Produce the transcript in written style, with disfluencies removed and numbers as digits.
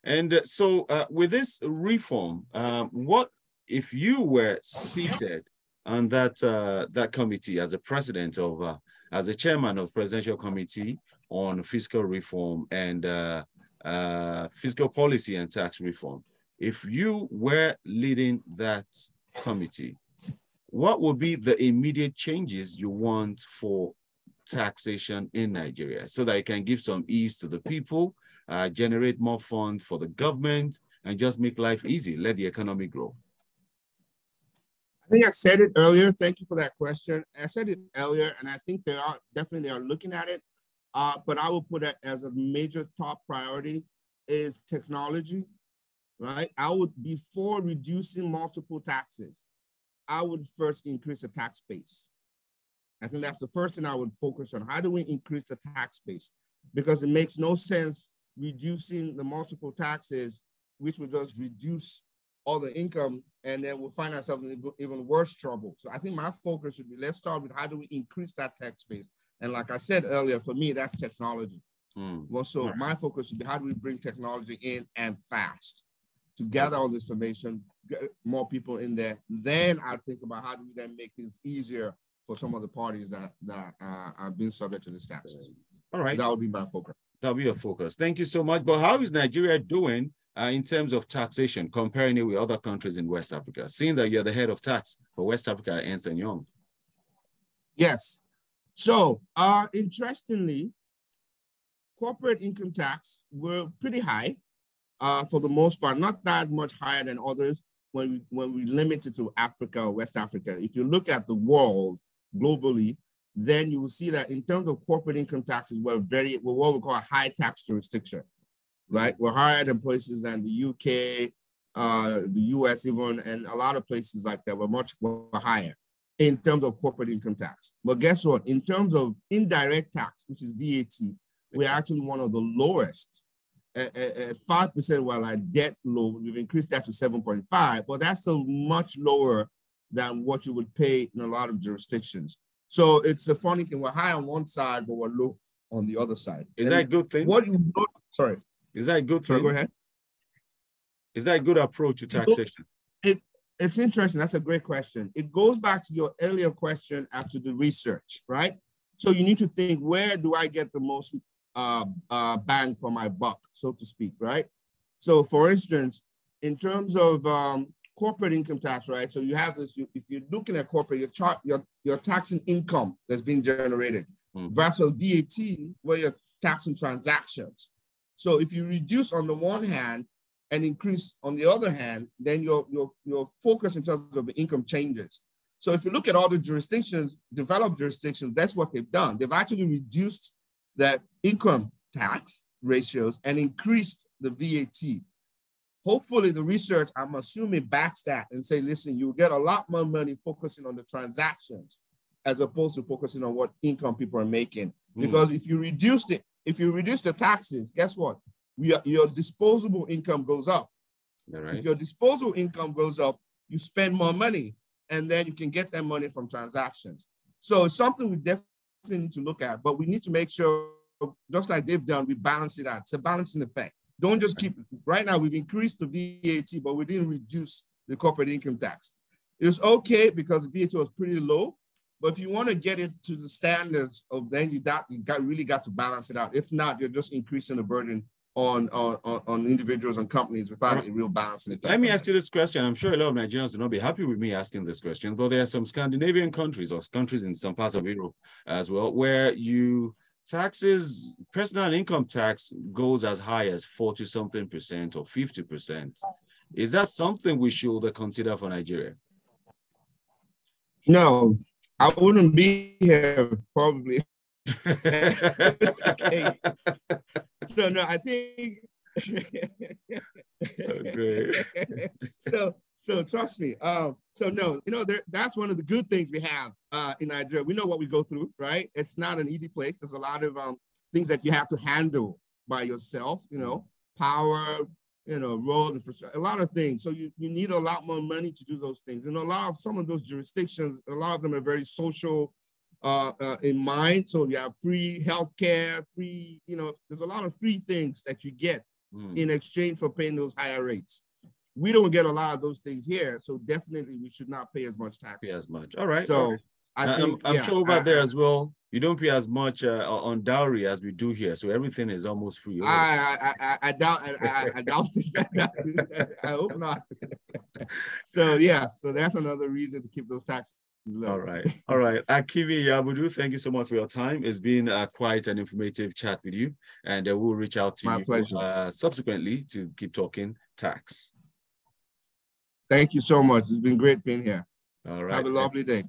And with this reform, what if you were seated on that committee as the president of, as the chairman of Presidential Committee on Fiscal Reform and Fiscal Policy and Tax Reform, if you were leading that committee, what would be the immediate changes you want for taxation in Nigeria so that it can give some ease to the people, generate more funds for the government, and just make life easy, let the economy grow? I think I said it earlier. Thank you for that question. I said it earlier, and I think they are looking at it. But I will put it as a major top priority is technology, right? Before reducing multiple taxes, I would first increase the tax base. I think that's the first thing I would focus on. How do we increase the tax base? Because it makes no sense reducing the multiple taxes, which will just reduce all the income, and then we'll find ourselves in even worse trouble. So I think my focus would be, let's start with how do we increase that tax base? And like I said earlier, for me, that's technology. Well, so my focus would be how do we bring technology in and fast to gather all this information, get more people in there. Then I'll think about how do we then make this easier for some of the parties that are being subject to this taxes. All right. So that would be my focus. That'll be a focus. Thank you so much. But how is Nigeria doing in terms of taxation, comparing it with other countries in West Africa, seeing that you're the head of tax for West Africa, Ernst Young? Yes. So, interestingly, corporate income tax were pretty high for the most part, not that much higher than others when we limit it to Africa or West Africa. If you look at the world globally, then you will see that in terms of corporate income taxes, we're what we call a high tax jurisdiction, right? We're higher than places than the UK, the US even, and a lot of places like that. We're higher in terms of corporate income tax. But guess what? In terms of indirect tax, which is VAT, we're actually one of the lowest at 5%, while our debt low, we've increased that to 7.5, but that's still much lower than what you would pay in a lot of jurisdictions. So it's a funny thing. We're high on one side, but we're low on the other side. Is that a good thing? Sorry. Is that a good thing? Sorry, go ahead. Is that a good approach to taxation? It's interesting. That's a great question. It goes back to your earlier question as to the research, right? So you need to think, where do I get the most bang for my buck, so to speak, right? So for instance, in terms of corporate income tax, right? So you have this, if you're looking at corporate, you're taxing income that's being generated versus VAT, where you're taxing transactions. So if you reduce on the one hand and increase on the other hand, then your focus in terms of the income changes. So if you look at all the jurisdictions, developed jurisdictions, that's what they've done. They've actually reduced the income tax ratios and increased the VAT. Hopefully the research, I'm assuming, backs that and say, listen, you'll get a lot more money focusing on the transactions as opposed to focusing on what income people are making. Because if you reduce the taxes, guess what? Your disposable income goes up. Right. If your disposable income goes up, you spend more money, and then you can get that money from transactions. So it's something we definitely need to look at, but we need to make sure, just like they've done, we balance it out. It's a balancing effect. Don't just keep, right now we've increased the VAT, but we didn't reduce the corporate income tax. It was okay because the VAT was pretty low, but if you want to get it to the standards of, then you really got to balance it out. If not, you're just increasing the burden on individuals and companies without a real balancing effect. Let me ask you this question. I'm sure a lot of Nigerians will not be happy with me asking this question, but there are some Scandinavian countries or countries in some parts of Europe as well, where personal income tax goes as high as 40-something% or 50%. Is that something we should consider for Nigeria? No, I wouldn't be here probably. So no, I think okay. So trust me. So no, that's one of the good things we have in Nigeria. We know what we go through, right? It's not an easy place. There's a lot of things that you have to handle by yourself, power, road infrastructure, a lot of things. So you need a lot more money to do those things. And some of those jurisdictions, a lot of them are very social in mind. So you have free healthcare, free, there's a lot of free things that you get in exchange for paying those higher rates. We don't get a lot of those things here, so definitely we should not pay as much tax. Pay as much. All right. So all right. I think I'm sure over there as well, you don't pay as much on dowry as we do here, so everything is almost free. I doubt it. I hope not. So yeah, so that's another reason to keep those taxes low. All right. All right. Akinbiyi Abudu, thank you so much for your time. It's been quite an informative chat with you, and we'll reach out to My you pleasure. Subsequently to keep talking tax. Thank you so much. It's been great being here. All right. Have a lovely day.